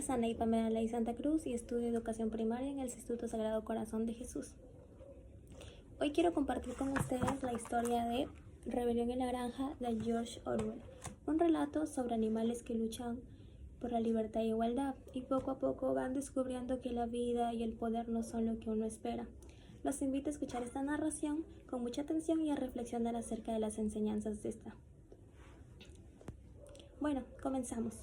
es Anaí Pamela Ley Santa Cruz y estudio educación primaria en el Instituto Sagrado Corazón de Jesús. Hoy quiero compartir con ustedes la historia de Rebelión en la Granja de George Orwell, un relato sobre animales que luchan por la libertad e igualdad y poco a poco van descubriendo que la vida y el poder no son lo que uno espera. Los invito a escuchar esta narración con mucha atención y a reflexionar acerca de las enseñanzas de esta. Bueno, comenzamos.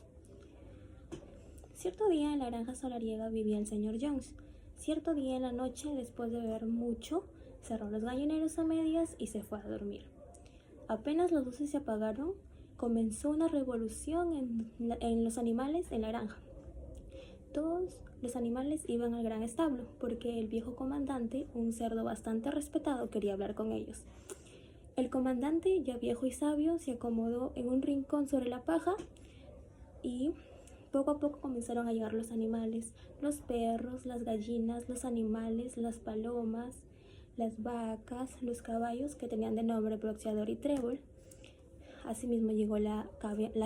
Cierto día en la granja solariega vivía el señor Jones. Cierto día en la noche, después de beber mucho, cerró los gallineros a medias y se fue a dormir. Apenas las luces se apagaron, comenzó una revolución en los animales en la granja. Todos los animales iban al gran establo porque el viejo comandante, un cerdo bastante respetado, quería hablar con ellos. El comandante, ya viejo y sabio, se acomodó en un rincón sobre la paja y poco a poco comenzaron a llegar los animales, los perros, las gallinas, los animales, las palomas, las vacas, los caballos que tenían de nombre Boxeador y Trébol. Asimismo llegó la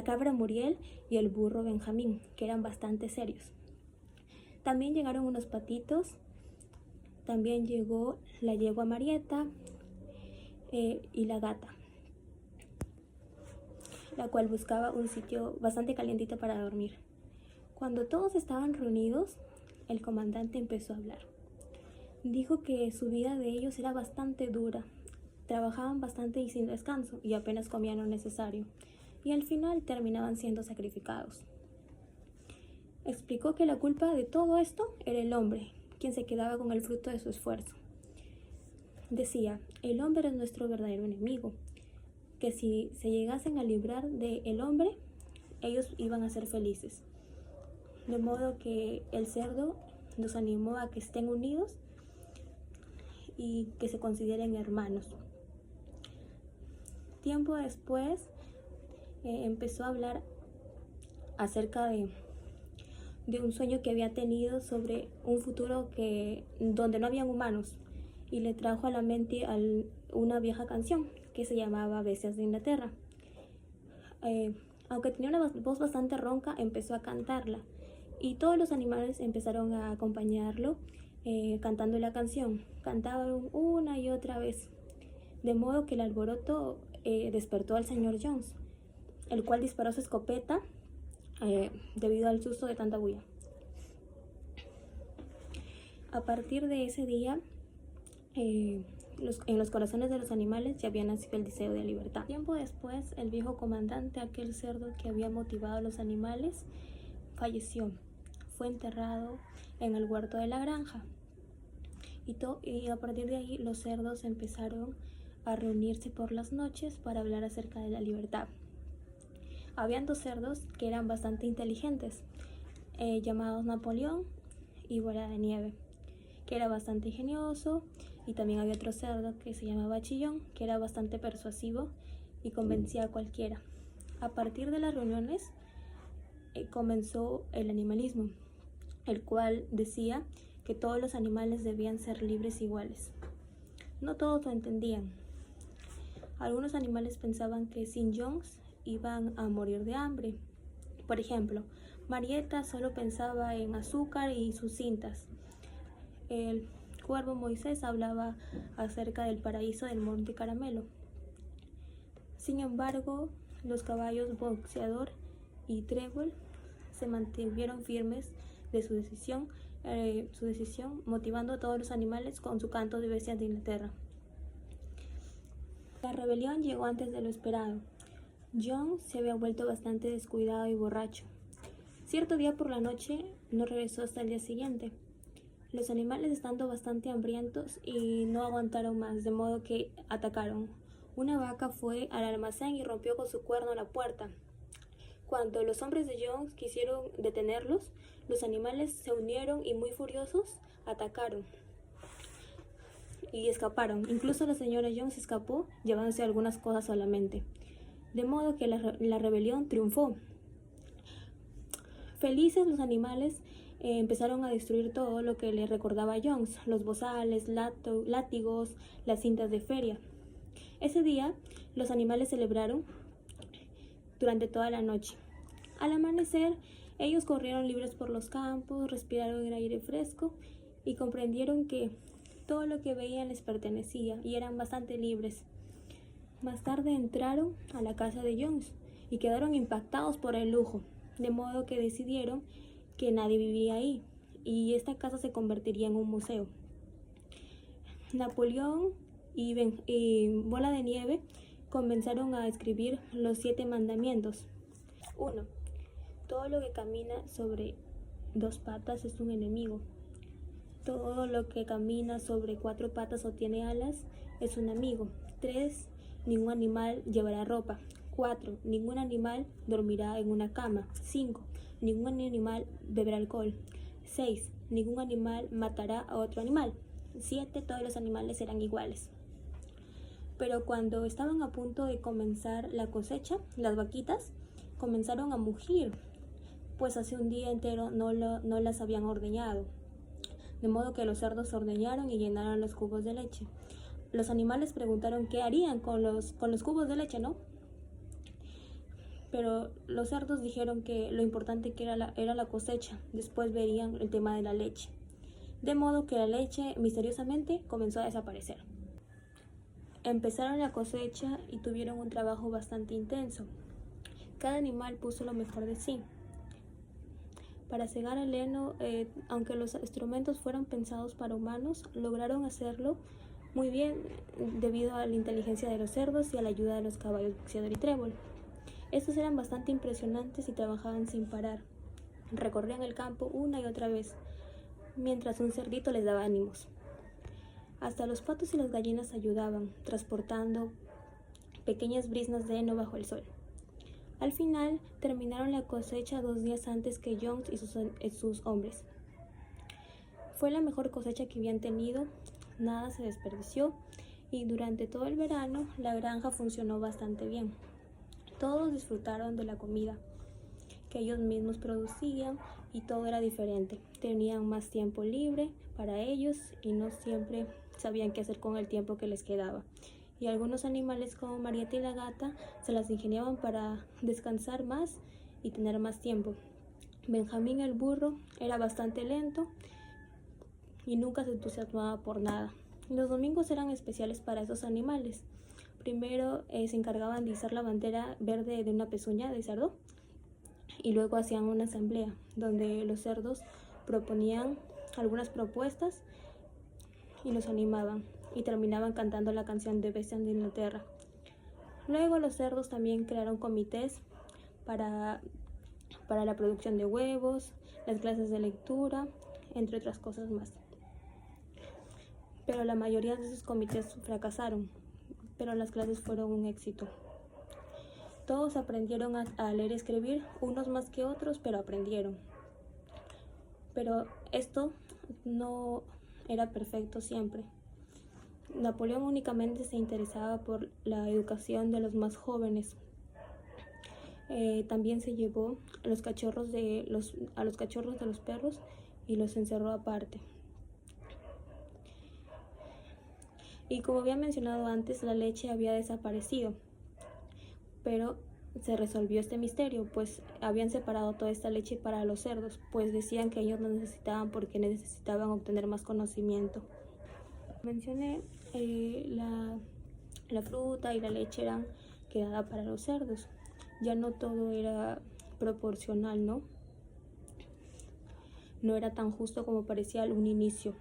cabra Muriel y el burro Benjamín, que eran bastante serios. También llegaron unos patitos, también llegó la yegua Marieta y la gata, la cual buscaba un sitio bastante calientito para dormir. Cuando todos estaban reunidos, el comandante empezó a hablar. Dijo que su vida de ellos era bastante dura, trabajaban bastante y sin descanso y apenas comían lo necesario, y al final terminaban siendo sacrificados. Explicó que la culpa de todo esto era el hombre, quien se quedaba con el fruto de su esfuerzo. Decía, el hombre es nuestro verdadero enemigo, que si se llegasen a librar del hombre, ellos iban a ser felices. De modo que el cerdo los animó a que estén unidos y que se consideren hermanos. Tiempo después empezó a hablar acerca de un sueño que había tenido sobre un futuro donde no habían humanos, y le trajo a la mente una vieja canción que se llamaba Bestias de Inglaterra. Aunque tenía una voz bastante ronca, empezó a cantarla y todos los animales empezaron a acompañarlo cantando la canción. Cantaban una y otra vez, de modo que el alboroto despertó al señor Jones, el cual disparó su escopeta debido al susto de tanta bulla. A partir de ese día, en los corazones de los animales ya había nacido el deseo de libertad. Tiempo después, el viejo comandante, aquel cerdo que había motivado a los animales, falleció. Fue enterrado en el huerto de la granja. Y a partir de ahí los cerdos empezaron a reunirse por las noches para hablar acerca de la libertad. Habían dos cerdos que eran bastante inteligentes, llamados Napoleón y Bola de Nieve, que era bastante ingenioso, y también había otro cerdo que se llamaba Chillón, que era bastante persuasivo y convencía a cualquiera. A partir de las reuniones comenzó el animalismo, el cual decía que todos los animales debían ser libres e iguales. No todos lo entendían. Algunos animales pensaban que sin Jones iban a morir de hambre. Por ejemplo, Marieta solo pensaba en azúcar y sus cintas. El cuervo Moisés hablaba acerca del paraíso del Monte Caramelo. Sin embargo, los caballos Boxeador y Trébol se mantuvieron firmes de su decisión, motivando a todos los animales con su canto de Bestias de Inglaterra. La rebelión llegó antes de lo esperado. John se había vuelto bastante descuidado y borracho. Cierto día por la noche no regresó hasta el día siguiente. Los animales, estando bastante hambrientos y no aguantaron más, de modo que atacaron. Una vaca fue al almacén y rompió con su cuerno la puerta. Cuando los hombres de Jones quisieron detenerlos, los animales se unieron y muy furiosos atacaron y escaparon. Incluso la señora Jones escapó llevándose algunas cosas solamente. De modo que la rebelión triunfó. Felices, los animales empezaron a destruir todo lo que le recordaba a Jones: los bozales, látigos, las cintas de feria. Ese día los animales celebraron durante toda la noche. Al amanecer Ellos corrieron libres por los campos, respiraron el aire fresco y comprendieron que todo lo que veían les pertenecía y eran bastante libres. Más tarde entraron a la casa de Jones y quedaron impactados por el lujo, de modo que decidieron que nadie vivía ahí y esta casa se convertiría en un museo. Napoleón y Bola de Nieve comenzaron a escribir los 7 mandamientos. 1. Todo lo que camina sobre 2 patas es un enemigo. Todo lo que camina sobre 4 patas o tiene alas es un amigo. 3. Ningún animal llevará ropa. 4. Ningún animal dormirá en una cama. 5. Ningún animal beberá alcohol. 6. Ningún animal matará a otro animal. 7. Todos los animales serán iguales. Pero cuando estaban a punto de comenzar la cosecha, las vaquitas comenzaron a mugir, pues hace un día entero no las habían ordeñado. De modo que los cerdos se ordeñaron y llenaron los cubos de leche. Los animales preguntaron qué harían con los cubos de leche, ¿no? Pero los cerdos dijeron que lo importante que era la cosecha. Después verían el tema de la leche. De modo que la leche misteriosamente comenzó a desaparecer. Empezaron la cosecha y tuvieron un trabajo bastante intenso. Cada animal puso lo mejor de sí. Para cegar el heno, aunque los instrumentos fueron pensados para humanos, lograron hacerlo muy bien debido a la inteligencia de los cerdos y a la ayuda de los caballos boxeador y trébol. Estos eran bastante impresionantes y trabajaban sin parar. Recorrían el campo una y otra vez, mientras un cerdito les daba ánimos. Hasta los patos y las gallinas ayudaban, transportando pequeñas briznas de heno bajo el sol. Al final, terminaron la cosecha 2 días antes que Jones y sus hombres. Fue la mejor cosecha que habían tenido, nada se desperdició y durante todo el verano la granja funcionó bastante bien. Todos disfrutaron de la comida que ellos mismos producían y todo era diferente. Tenían más tiempo libre para ellos y no siempre sabían qué hacer con el tiempo que les quedaba. Y algunos animales como Marieta y la gata se las ingeniaban para descansar más y tener más tiempo. Benjamín el burro era bastante lento y nunca se entusiasmaba por nada. Los domingos eran especiales para esos animales. Primero se encargaban de izar la bandera verde de una pezuña de cerdo y luego hacían una asamblea donde los cerdos proponían algunas propuestas y los animaban y terminaban cantando la canción de Bestias de Inglaterra. Luego los cerdos también crearon comités para la producción de huevos, las clases de lectura, entre otras cosas más. Pero la mayoría de esos comités fracasaron, pero las clases fueron un éxito. Todos aprendieron a leer y escribir, unos más que otros, pero aprendieron. Pero esto no era perfecto siempre. Napoleón únicamente se interesaba por la educación de los más jóvenes. También se llevó a los cachorros de los perros y los encerró aparte. Y como había mencionado antes, la leche había desaparecido, pero se resolvió este misterio, pues habían separado toda esta leche para los cerdos, pues decían que ellos no necesitaban porque necesitaban obtener más conocimiento. Mencioné la fruta y la leche eran quedada para los cerdos. Ya no todo era proporcional, ¿no? No era tan justo como parecía al un inicio.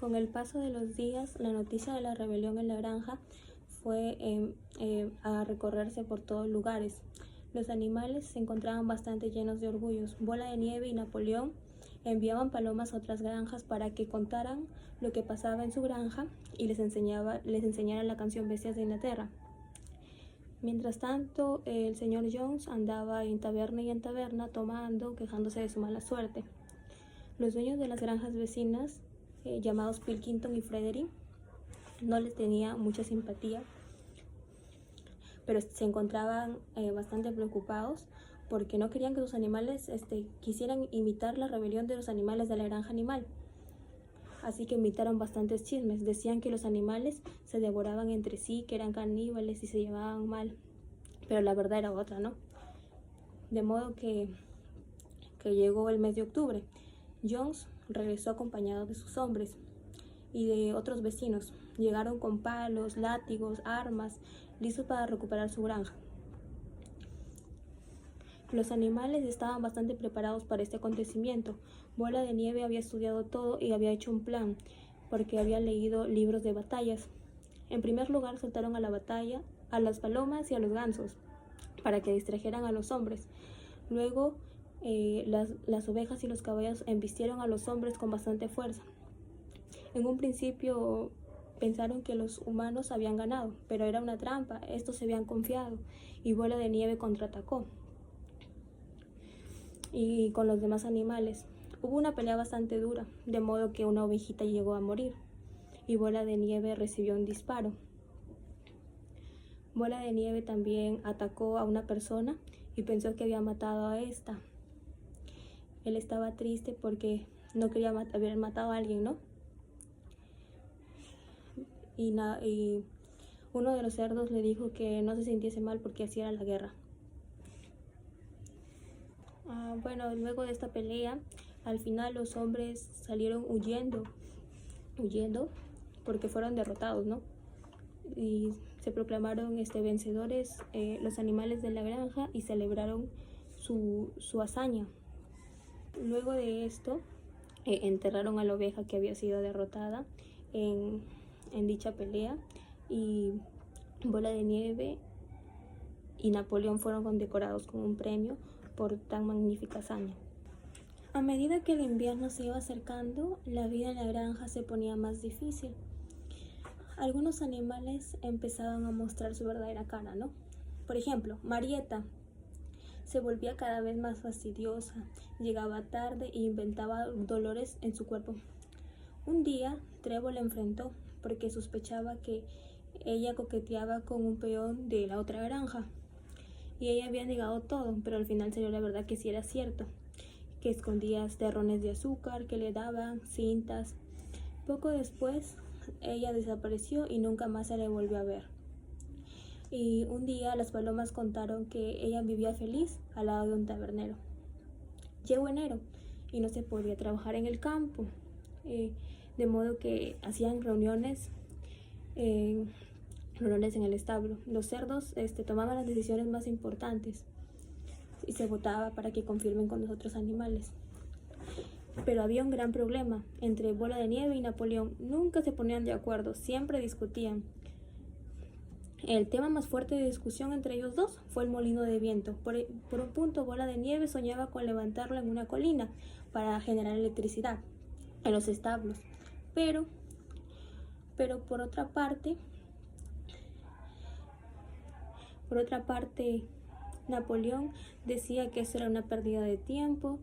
Con el paso de los días, la noticia de la rebelión en la granja fue a recorrerse por todos lugares. Los animales se encontraban bastante llenos de orgullos. Bola de Nieve y Napoleón enviaban palomas a otras granjas para que contaran lo que pasaba en su granja y les enseñaran la canción Bestias de Inglaterra. Mientras tanto, el señor Jones andaba en taberna y en taberna tomando, quejándose de su mala suerte. Los dueños de las granjas vecinas, llamados Pilkington y Frederick, no les tenía mucha simpatía, pero se encontraban bastante preocupados porque no querían que sus animales quisieran imitar la rebelión de los animales de la granja animal. Así que inventaron bastantes chismes. Decían que los animales se devoraban entre sí, que eran caníbales y se llevaban mal. pero la verdad era otra, ¿no? De modo que llegó el mes de octubre. Jones regresó acompañado de sus hombres y de otros vecinos. Llegaron con palos, látigos, armas, listos para recuperar su granja. Los animales estaban bastante preparados para este acontecimiento. Bola de Nieve había estudiado todo y había hecho un plan, porque había leído libros de batallas. En primer lugar, soltaron a la batalla a las palomas y a los gansos, para que distrajeran a los hombres. Luego, las ovejas y los caballos embistieron a los hombres con bastante fuerza. En un principio pensaron que los humanos habían ganado, pero era una trampa. Estos se habían confiado y Bola de Nieve contraatacó. Y con los demás animales hubo una pelea bastante dura, de modo que una ovejita llegó a morir y Bola de Nieve recibió un disparo. Bola de Nieve también atacó a una persona y pensó que había matado a esta. Él estaba triste porque no quería haber matado a alguien, ¿no? Y uno de los cerdos le dijo que no se sintiese mal porque así era la guerra. Bueno, luego de esta pelea, al final los hombres salieron huyendo porque fueron derrotados, ¿no? Y se proclamaron vencedores los animales de la granja y celebraron su hazaña. Luego de esto, enterraron a la oveja que había sido derrotada en dicha pelea, y Bola de Nieve y Napoleón fueron condecorados con un premio por tan magnífica hazaña. A medida que el invierno se iba acercando, la vida en la granja se ponía más difícil. Algunos animales empezaban a mostrar su verdadera cara, ¿no? Por ejemplo, Marieta se volvía cada vez más fastidiosa, llegaba tarde e inventaba dolores en su cuerpo. Un día, Trevor la enfrentó porque sospechaba que ella coqueteaba con un peón de la otra granja. Y ella había negado todo, pero al final salió la verdad que sí era cierto, que escondía terrones de azúcar que le daban, cintas. Poco después, ella desapareció y nunca más se le volvió a ver. Y un día las palomas contaron que ella vivía feliz al lado de un tabernero. Llegó enero y no se podía trabajar en el campo, de modo que hacían reuniones en el establo. Los cerdos tomaban las decisiones más importantes y se votaba para que confirmen con los otros animales. Pero había un gran problema entre Bola de Nieve y Napoleón. Nunca se ponían de acuerdo, siempre discutían. El tema más fuerte de discusión entre ellos dos fue el molino de viento. Por un punto, Bola de Nieve soñaba con levantarlo en una colina para generar electricidad en los establos. Pero por otra parte, Napoleón decía que eso era una pérdida de tiempo,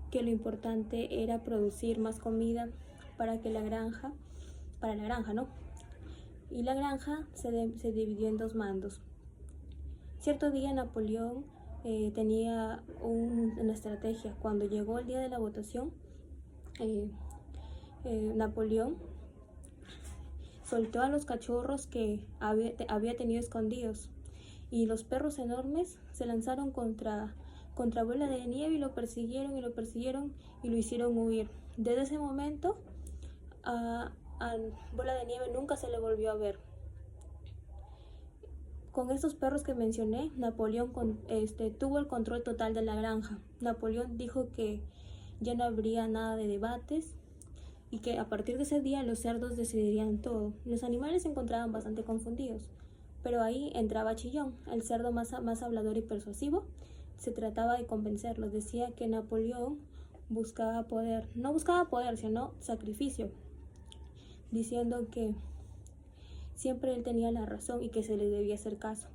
que lo importante era producir más comida para la granja, ¿no? Y la granja se dividió en dos mandos. Cierto día Napoleón tenía una estrategia. Cuando llegó el día de la votación, Napoleón soltó a los cachorros que había tenido escondidos, y los perros enormes se lanzaron contra Bola de Nieve y lo persiguieron y lo hicieron huir. Desde ese momento a Bola de Nieve nunca se le volvió a ver. Con estos perros que mencioné, Napoleón tuvo el control total de la granja. Napoleón dijo que ya no habría nada de debates y que a partir de ese día los cerdos decidirían todo. Los animales se encontraban bastante confundidos, pero ahí entraba Chillón, el cerdo más hablador y persuasivo. Se trataba de convencerlos. Decía que Napoleón no buscaba poder, sino sacrificio, diciendo que siempre él tenía la razón y que se le debía hacer caso.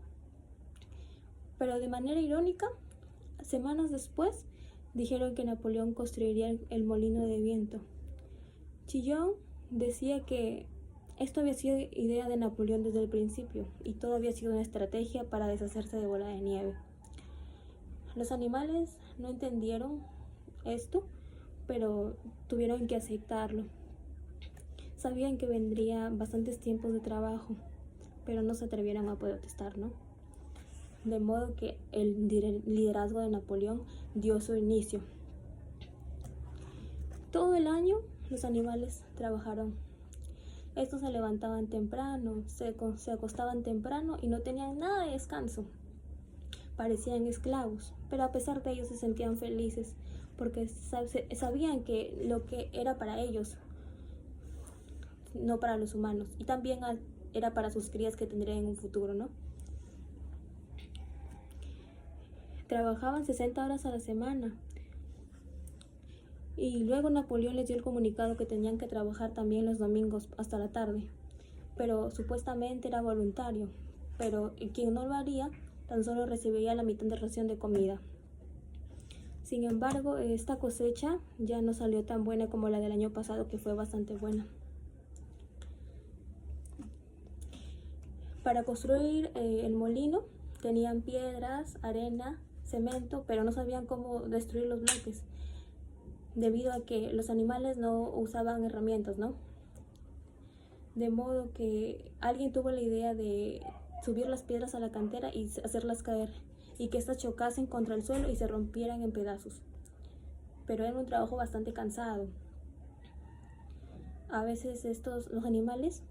Pero de manera irónica, semanas después, dijeron que Napoleón construiría el molino de viento. Chillón decía que esto había sido idea de Napoleón desde el principio y todo había sido una estrategia para deshacerse de Bola de Nieve. Los animales no entendieron esto, pero tuvieron que aceptarlo. Sabían que vendría bastantes tiempos de trabajo, pero no se atrevieron a protestar, ¿no? de modo que el liderazgo de Napoleón dio su inicio. Todo el año los animales trabajaron. Estos se levantaban temprano, se acostaban temprano y no tenían nada de descanso. Parecían esclavos, pero a pesar de ello se sentían felices porque sabían que lo que era para ellos, no para los humanos, y también era para sus crías que tendrían en un futuro, ¿no? Trabajaban 60 horas a la semana. Y luego Napoleón les dio el comunicado que tenían que trabajar también los domingos hasta la tarde. Pero supuestamente era voluntario. Pero quien no lo haría, tan solo recibiría la mitad de ración de comida. Sin embargo, esta cosecha ya no salió tan buena como la del año pasado, que fue bastante buena. Para construir el molino tenían piedras, arena, cemento, pero no sabían cómo destruir los bloques, debido a que los animales no usaban herramientas, ¿no? De modo que alguien tuvo la idea de subir las piedras a la cantera y hacerlas caer, y que éstas chocasen contra el suelo y se rompieran en pedazos. Pero era un trabajo bastante cansado. A veces los animales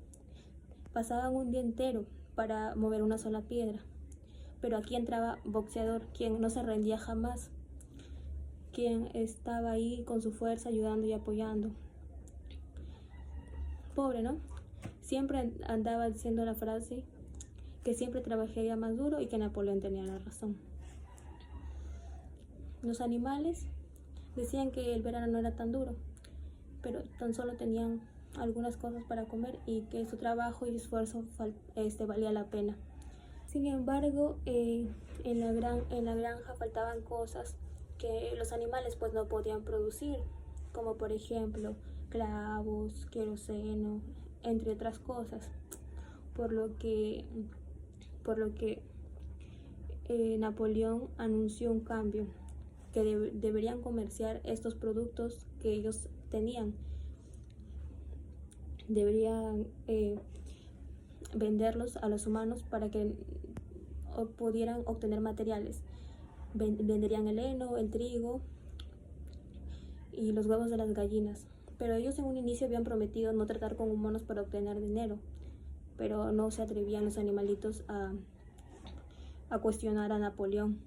pasaban un día entero para mover una sola piedra. Pero aquí entraba Boxeador, quien no se rendía jamás, quien estaba ahí con su fuerza ayudando y apoyando. Pobre, ¿no? Siempre andaba diciendo la frase que siempre trabajaría más duro y que Napoleón tenía la razón. Los animales decían que el verano no era tan duro, pero tan solo tenían algunas cosas para comer y que su trabajo y esfuerzo valía la pena. Sin embargo, en la granja faltaban cosas que los animales pues no podían producir, como por ejemplo clavos, queroseno, entre otras cosas, por lo que Napoleón anunció un cambio, que deberían comerciar estos productos que ellos tenían, deberían venderlos a los humanos para que pudieran obtener materiales. Venderían el heno, el trigo y los huevos de las gallinas. Pero ellos en un inicio habían prometido no tratar con humanos para obtener dinero, pero no se atrevían los animalitos a cuestionar a Napoleón.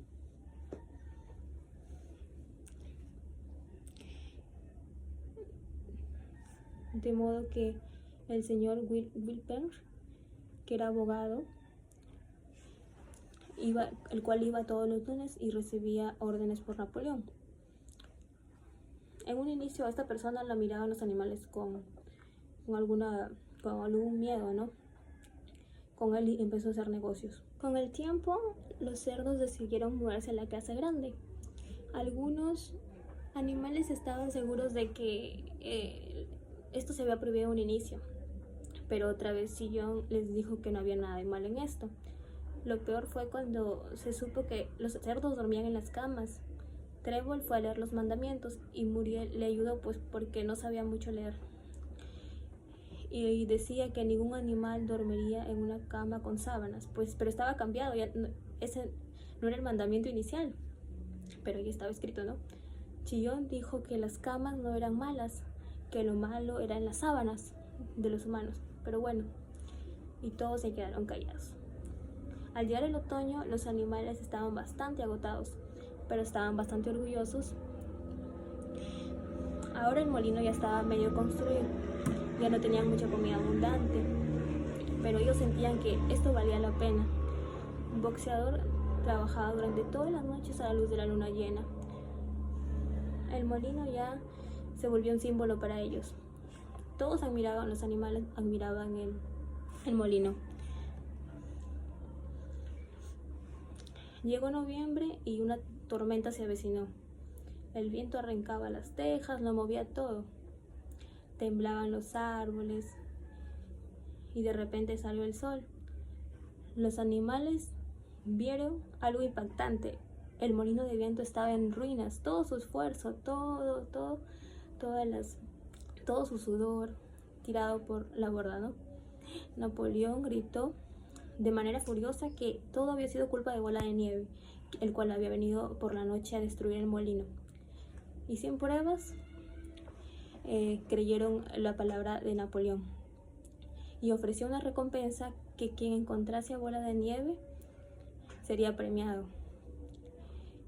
De modo que el señor Wilper, que era abogado, el cual iba todos los lunes y recibía órdenes por Napoleón. En un inicio a esta persona la miraban los animales con algún miedo, ¿no? Con él empezó a hacer negocios. Con el tiempo, los cerdos decidieron mudarse a la casa grande. Algunos animales estaban seguros de que esto se había prohibido en un inicio, pero otra vez Sillón les dijo que no había nada de malo en esto. Lo peor fue cuando se supo que los cerdos dormían en las camas. Trébol fue a leer los mandamientos y Muriel le ayudó pues porque no sabía mucho leer. Y decía que ningún animal dormiría en una cama con sábanas, pero estaba cambiado, ese no era el mandamiento inicial, pero ya estaba escrito, ¿no? Chillón dijo que las camas no eran malas, que lo malo eran las sábanas de los humanos, pero bueno, y todos se quedaron callados. Al llegar el otoño, los animales estaban bastante agotados, pero estaban bastante orgullosos. Ahora el molino ya estaba medio construido, ya no tenían mucha comida abundante, pero ellos sentían que esto valía la pena. Un boxeador trabajaba durante todas las noches a la luz de la luna llena. El molino ya se volvió un símbolo para ellos. Todos admiraban los animales, admiraban el molino. Llegó noviembre y una tormenta se avecinó. El viento arrancaba las tejas, lo movía todo. Temblaban los árboles y de repente salió el sol. Los animales vieron algo impactante. El molino de viento estaba en ruinas, todo su esfuerzo, todo su sudor tirado por la borda, ¿no? Napoleón gritó de manera furiosa que todo había sido culpa de Bola de Nieve, el cual había venido por la noche a destruir el molino. Y sin pruebas, creyeron la palabra de Napoleón y ofreció una recompensa que quien encontrase a Bola de Nieve sería premiado.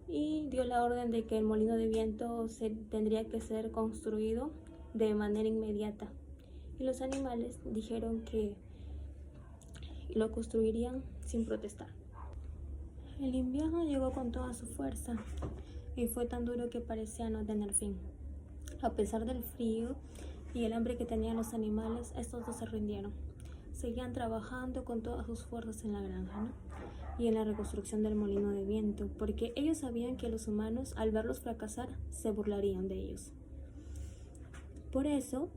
Y dio la orden de que el molino de viento tendría que ser construido de manera inmediata. Y los animales dijeron que lo construirían sin protestar. El invierno llegó con toda su fuerza y fue tan duro que parecía no tener fin. A pesar del frío y el hambre que tenían los animales, estos no se rindieron. Seguían trabajando con todas sus fuerzas en la granja, ¿no? Y en la reconstrucción del molino de viento, porque ellos sabían que los humanos, al verlos fracasar, se burlarían de ellos. Por eso,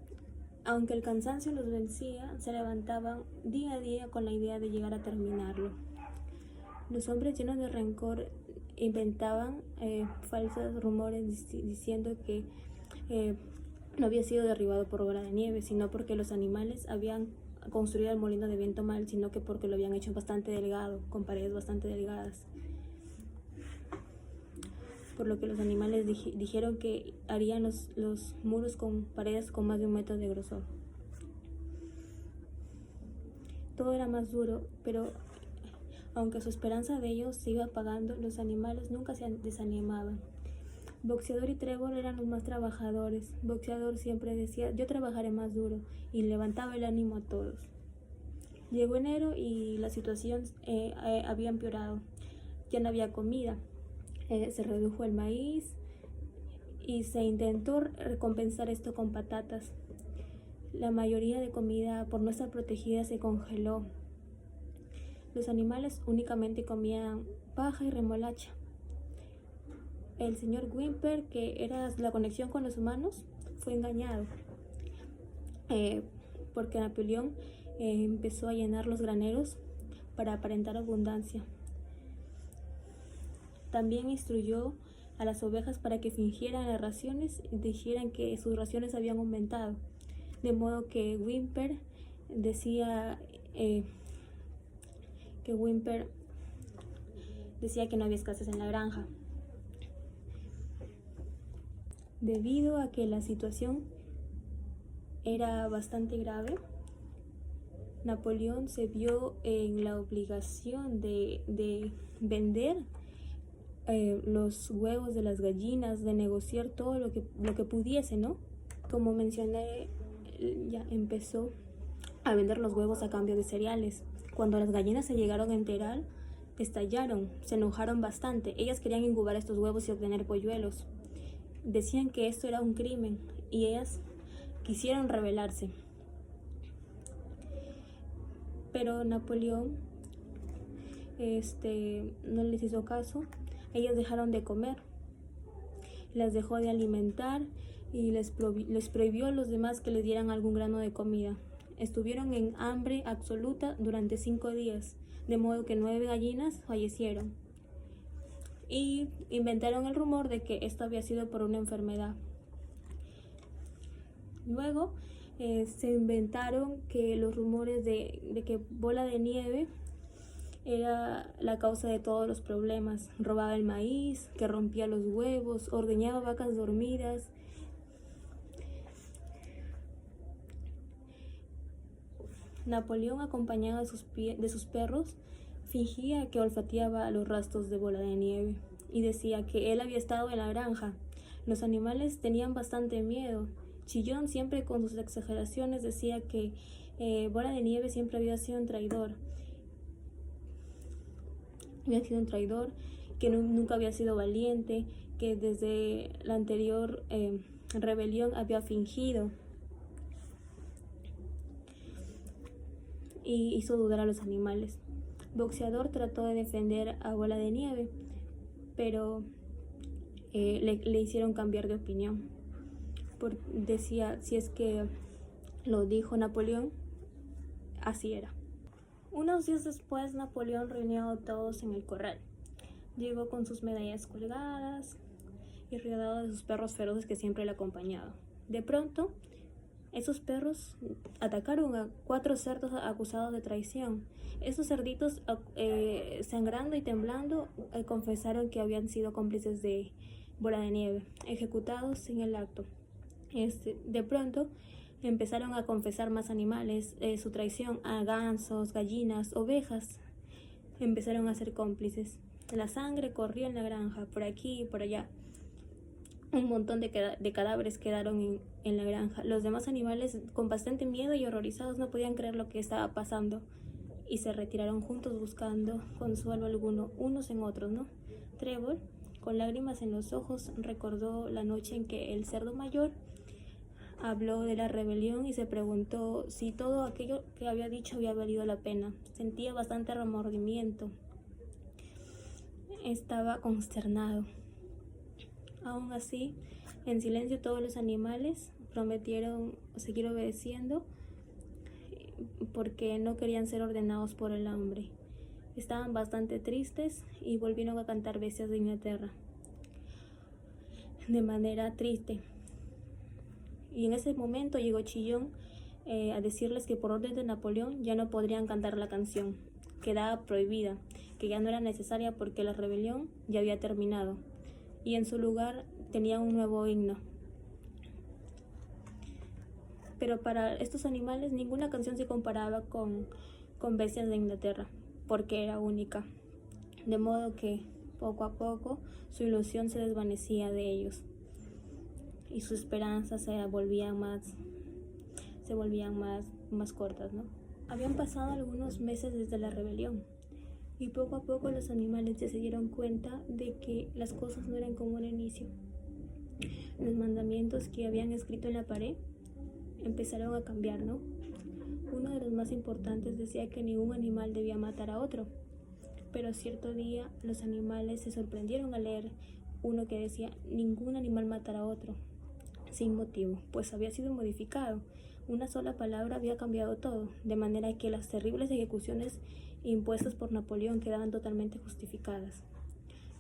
aunque el cansancio los vencía, se levantaban día a día con la idea de llegar a terminarlo. Los hombres llenos de rencor inventaban falsos rumores diciendo que no había sido derribado por Bola de Nieve, sino porque los animales habían construido el molino de viento mal, sino que porque lo habían hecho bastante delgado, con paredes bastante delgadas. Por lo que los animales dijeron que harían los muros con paredes con más de 1 metro de grosor. Todo era más duro, pero aunque su esperanza de ellos se iba apagando, los animales nunca se desanimaban. Boxeador y Trébol eran los más trabajadores. Boxeador siempre decía, yo trabajaré más duro, y levantaba el ánimo a todos. Llegó enero y la situación había empeorado. Ya no había comida, se redujo el maíz y se intentó recompensar esto con patatas. La mayoría de comida, por no estar protegida, se congeló. Los animales únicamente comían paja y remolacha. El señor Whymper, que era la conexión con los humanos, fue engañado porque Napoleón empezó a llenar los graneros para aparentar abundancia. También instruyó a las ovejas para que fingieran las raciones y dijeran que sus raciones habían aumentado, de modo que Whymper decía que no había escasez en la granja. Debido a que la situación era bastante grave, Napoleón se vio en la obligación de vender los huevos de las gallinas, de negociar todo lo que pudiese, ¿no? Como mencioné, ya empezó a vender los huevos a cambio de cereales. Cuando las gallinas se llegaron a enterar, estallaron, se enojaron bastante. Ellas querían incubar estos huevos y obtener polluelos. Decían que esto era un crimen y ellas quisieron rebelarse. Pero Napoleón no les hizo caso. Ellas dejaron de comer, las dejó de alimentar y les prohibió a los demás que les dieran algún grano de comida. Estuvieron en hambre absoluta durante 5 días, de modo que 9 gallinas fallecieron. Y inventaron el rumor de que esto había sido por una enfermedad. Luego se inventaron que los rumores de que Bola de Nieve era la causa de todos los problemas. Robaba el maíz, que rompía los huevos, ordeñaba vacas dormidas. Napoleón, acompañado de sus perros, fingía que olfateaba los rastros de Bola de Nieve y decía que él había estado en la granja. Los animales tenían bastante miedo. Chillón, siempre con sus exageraciones, decía que Bola de Nieve siempre había sido un traidor. Que nunca había sido valiente, que desde la anterior rebelión había fingido. Y hizo dudar a los animales. Boxeador trató de defender a Bola de Nieve, pero le hicieron cambiar de opinión. Decía, si es que lo dijo Napoleón, así era. Unos días después, Napoleón reunió a todos en el corral. Llegó con sus medallas colgadas y rodeado de sus perros feroces que siempre le acompañaban. De pronto, Esos perros atacaron a 4 cerdos acusados de traición. Esos cerditos, sangrando y temblando, confesaron que habían sido cómplices de Bola de Nieve, ejecutados en el acto. De pronto empezaron a confesar más animales su traición, a gansos, gallinas, ovejas. Empezaron a ser cómplices. La sangre corrió en la granja, por aquí y por allá. Un montón de cadáveres quedaron en la granja. Los demás animales, con bastante miedo y horrorizados, no podían creer lo que estaba pasando y se retiraron juntos buscando consuelo alguno, unos en otros, ¿no? Trevor, con lágrimas en los ojos, recordó la noche en que el cerdo mayor habló de la rebelión y se preguntó si todo aquello que había dicho había valido la pena. Sentía bastante remordimiento. Estaba consternado. Aún así, en silencio todos los animales prometieron seguir obedeciendo porque no querían ser ordenados por el hombre. Estaban bastante tristes y volvieron a cantar Bestias de Inglaterra de manera triste. Y en ese momento llegó Chillón a decirles que por orden de Napoleón ya no podrían cantar la canción, quedaba prohibida, que ya no era necesaria porque la rebelión ya había terminado y en su lugar tenía un nuevo himno. Pero para estos animales ninguna canción se comparaba con Bestias de Inglaterra, porque era única. De modo que poco a poco su ilusión se desvanecía de ellos y sus esperanzas se volvían más cortas, ¿no? Habían pasado algunos meses desde la rebelión y poco a poco los animales ya se dieron cuenta de que las cosas no eran como al inicio. Los mandamientos que habían escrito en la pared empezaron a cambiar, ¿no? Uno de los más importantes decía que ningún animal debía matar a otro, pero cierto día los animales se sorprendieron al leer uno que decía ningún animal matará a otro, sin motivo, pues había sido modificado. Una sola palabra había cambiado todo, de manera que las terribles ejecuciones impuestas por Napoleón quedaban totalmente justificadas.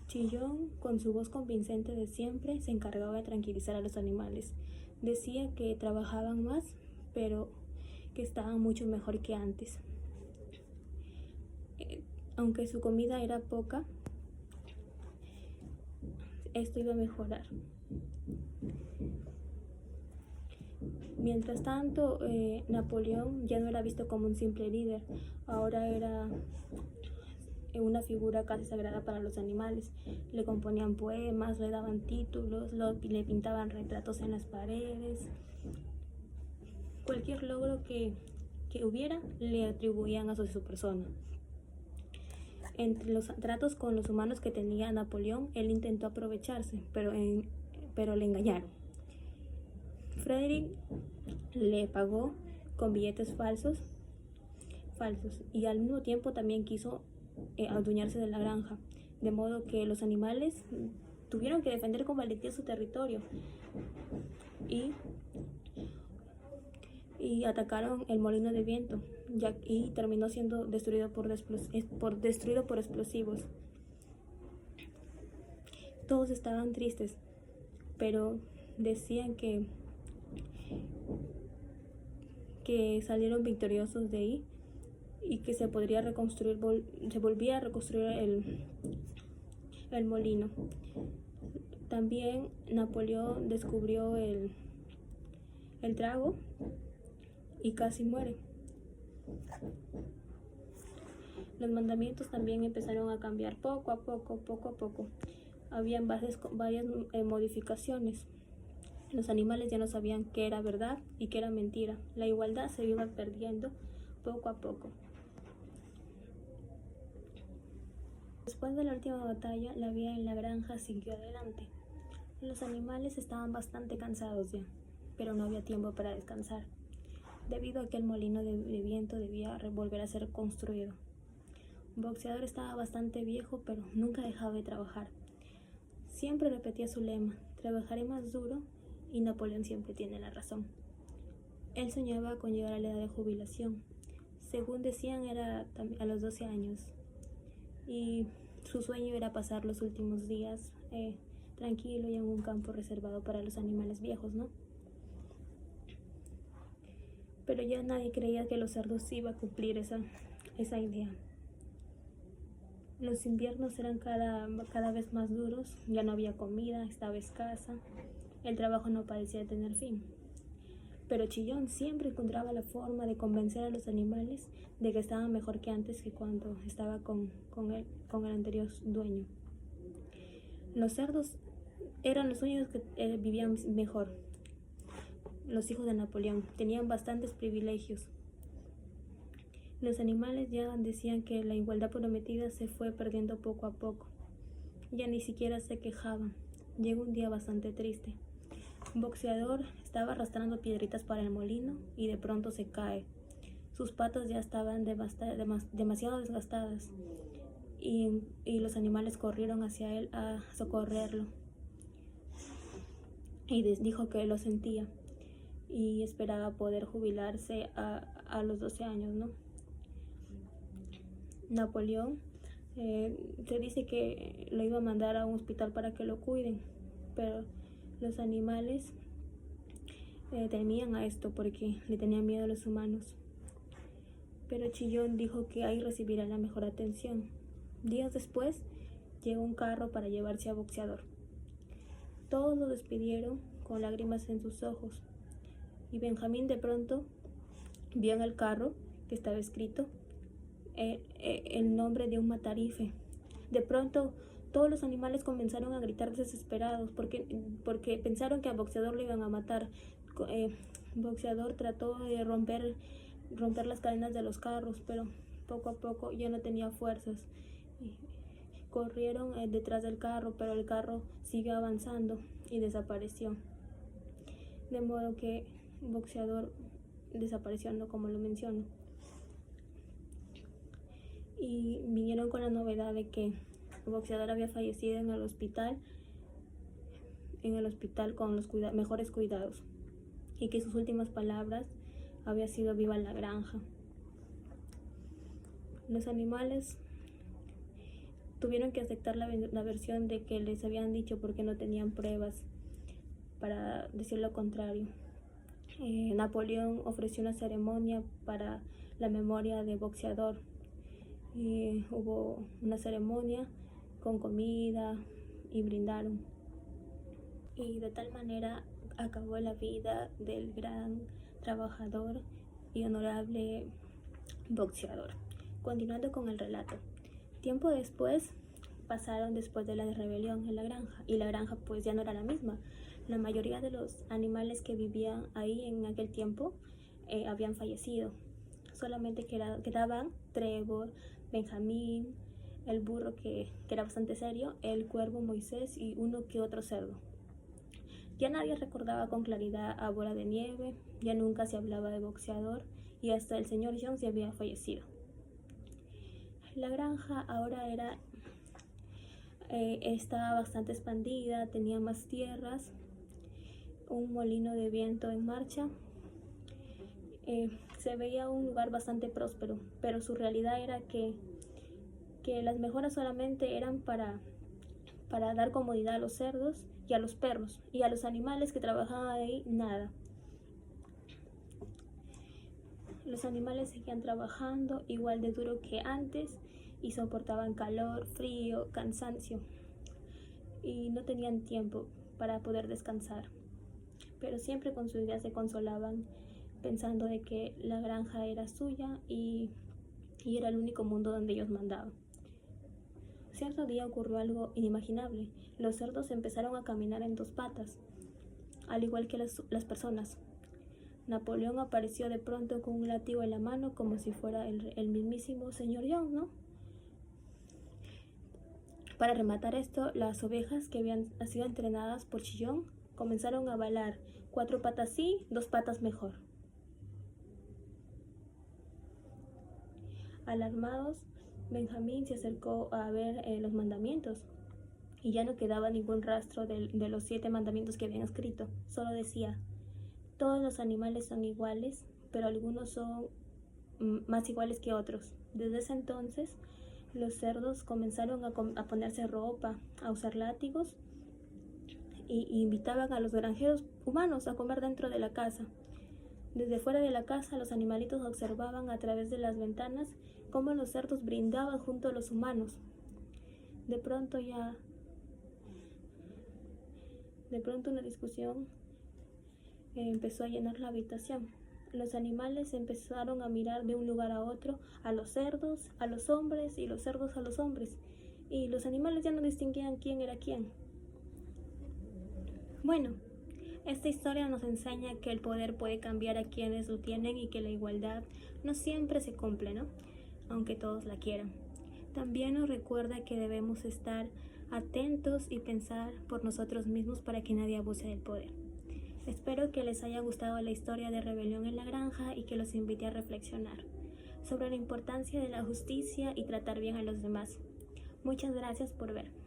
Chillón, con su voz convincente de siempre, se encargaba de tranquilizar a los animales. Decía que trabajaban más, pero que estaban mucho mejor que antes. Aunque su comida era poca, esto iba a mejorar. Mientras tanto, Napoleón ya no era visto como un simple líder, ahora era una figura casi sagrada para los animales. Le componían poemas, le daban títulos, le pintaban retratos en las paredes. Cualquier logro que hubiera le atribuían a su persona. Entre los tratos con los humanos que tenía Napoleón, él intentó aprovecharse, pero le engañaron. Frederick le pagó con billetes falsos y al mismo tiempo también quiso adueñarse de la granja, de modo que los animales tuvieron que defender con valentía su territorio y atacaron el molino de viento y terminó siendo destruido por explosivos. Todos estaban tristes, pero decían que salieron victoriosos de ahí y que se volvía a reconstruir el molino. También Napoleón descubrió el trago y casi muere. Los mandamientos también empezaron a cambiar poco a poco. Habían varias modificaciones. Los animales ya no sabían qué era verdad y qué era mentira. La igualdad se iba perdiendo poco a poco. Después de la última batalla, la vida en la granja siguió adelante. Los animales estaban bastante cansados ya, pero no había tiempo para descansar, debido a que el molino de viento debía volver a ser construido. Boxeador estaba bastante viejo, pero nunca dejaba de trabajar. Siempre repetía su lema: trabajaré más duro y Napoleón siempre tiene la razón. Él soñaba con llegar a la edad de jubilación. Según decían, era a los 12 años. Y su sueño era pasar los últimos días tranquilo y en un campo reservado para los animales viejos, ¿no? pero ya nadie creía que los cerdos iban a cumplir esa idea. Los inviernos eran cada vez más duros, ya no había comida, estaba escasa, el trabajo no parecía tener fin. Pero Chillón siempre encontraba la forma de convencer a los animales de que estaban mejor que antes, que cuando estaba con el anterior dueño. Los cerdos eran los únicos que vivían mejor. Los hijos de Napoleón tenían bastantes privilegios. Los animales ya decían que la igualdad prometida se fue perdiendo poco a poco. Ya ni siquiera se quejaban. Llegó un día bastante triste. Un boxeador estaba arrastrando piedritas para el molino y de pronto se cae. Sus patas ya estaban demasiado desgastadas y los animales corrieron hacia él a socorrerlo. Y dijo que lo sentía y esperaba poder jubilarse a los 12 años, ¿no? Napoleón se dice que lo iba a mandar a un hospital para que lo cuiden, pero los animales temían a esto porque le tenían miedo a los humanos. Pero Chillón dijo que ahí recibirá la mejor atención. Días después llegó un carro para llevarse a Boxeador. Todos lo despidieron con lágrimas en sus ojos, y Benjamín de pronto vio en el carro que estaba escrito el nombre de un matarife. De pronto todos los animales comenzaron a gritar desesperados porque pensaron que a Boxeador lo iban a matar. Boxeador trató de romper las cadenas de los carros, pero poco a poco ya no tenía fuerzas. Corrieron detrás del carro, pero el carro siguió avanzando y desapareció. De modo que Boxeador desapareció, no como lo menciono. Y vinieron con la novedad de que el Boxeador había fallecido en el hospital con los mejores cuidados, y que sus últimas palabras había sido "viva la granja". Los animales tuvieron que aceptar la versión de que les habían dicho porque no tenían pruebas para decir lo contrario. Napoleón ofreció una ceremonia para la memoria de Boxeador. Hubo una ceremonia con comida y brindaron. Y de tal manera acabó la vida del gran trabajador y honorable Boxeador. Continuando con el relato. Tiempo después después de la rebelión en la granja, y la granja pues ya no era la misma. La mayoría de los animales que vivían ahí en aquel tiempo habían fallecido. Solamente quedaban Trevor, Benjamín, el burro que era bastante serio, el cuervo Moisés y uno que otro cerdo. Ya nadie recordaba con claridad a Bola de Nieve, ya nunca se hablaba de Boxeador, y hasta el señor Jones ya había fallecido. La granja ahora estaba bastante expandida, tenía más tierras, un molino de viento en marcha. Se veía un lugar bastante próspero, pero su realidad era que las mejoras solamente eran para dar comodidad a los cerdos y a los perros, y a los animales que trabajaban ahí nada. Los animales seguían trabajando igual de duro que antes y soportaban calor, frío, cansancio, y no tenían tiempo para poder descansar. Pero siempre con sus ideas se consolaban, pensando de que la granja era suya y era el único mundo donde ellos mandaban. Cierto día ocurrió algo inimaginable. Los cerdos empezaron a caminar en dos patas, al igual que las personas. Napoleón apareció de pronto con un látigo en la mano, como si fuera el mismísimo señor Jones, ¿no? Para rematar esto, las ovejas que habían sido entrenadas por Chillón comenzaron a bailar: 4 patas sí, 2 patas mejor. Alarmados, Benjamín se acercó a ver los mandamientos, y ya no quedaba ningún rastro de los 7 mandamientos que habían escrito. Solo decía: todos los animales son iguales, pero algunos son más iguales que otros. Desde ese entonces, los cerdos comenzaron a ponerse ropa, a usar látigos, y invitaban a los granjeros humanos a comer dentro de la casa. Desde fuera de la casa, los animalitos observaban a través de las ventanas cómo los cerdos brindaban junto a los humanos. De pronto una discusión empezó a llenar la habitación. Los animales empezaron a mirar de un lugar a otro, a los cerdos, a los hombres, y los cerdos a los hombres. Y los animales ya no distinguían quién era quién. Bueno, esta historia nos enseña que el poder puede cambiar a quienes lo tienen y que la igualdad no siempre se cumple, ¿no? Aunque todos la quieran. También nos recuerda que debemos estar atentos y pensar por nosotros mismos para que nadie abuse del poder. Espero que les haya gustado la historia de Rebelión en la Granja y que los invite a reflexionar sobre la importancia de la justicia y tratar bien a los demás. Muchas gracias por ver.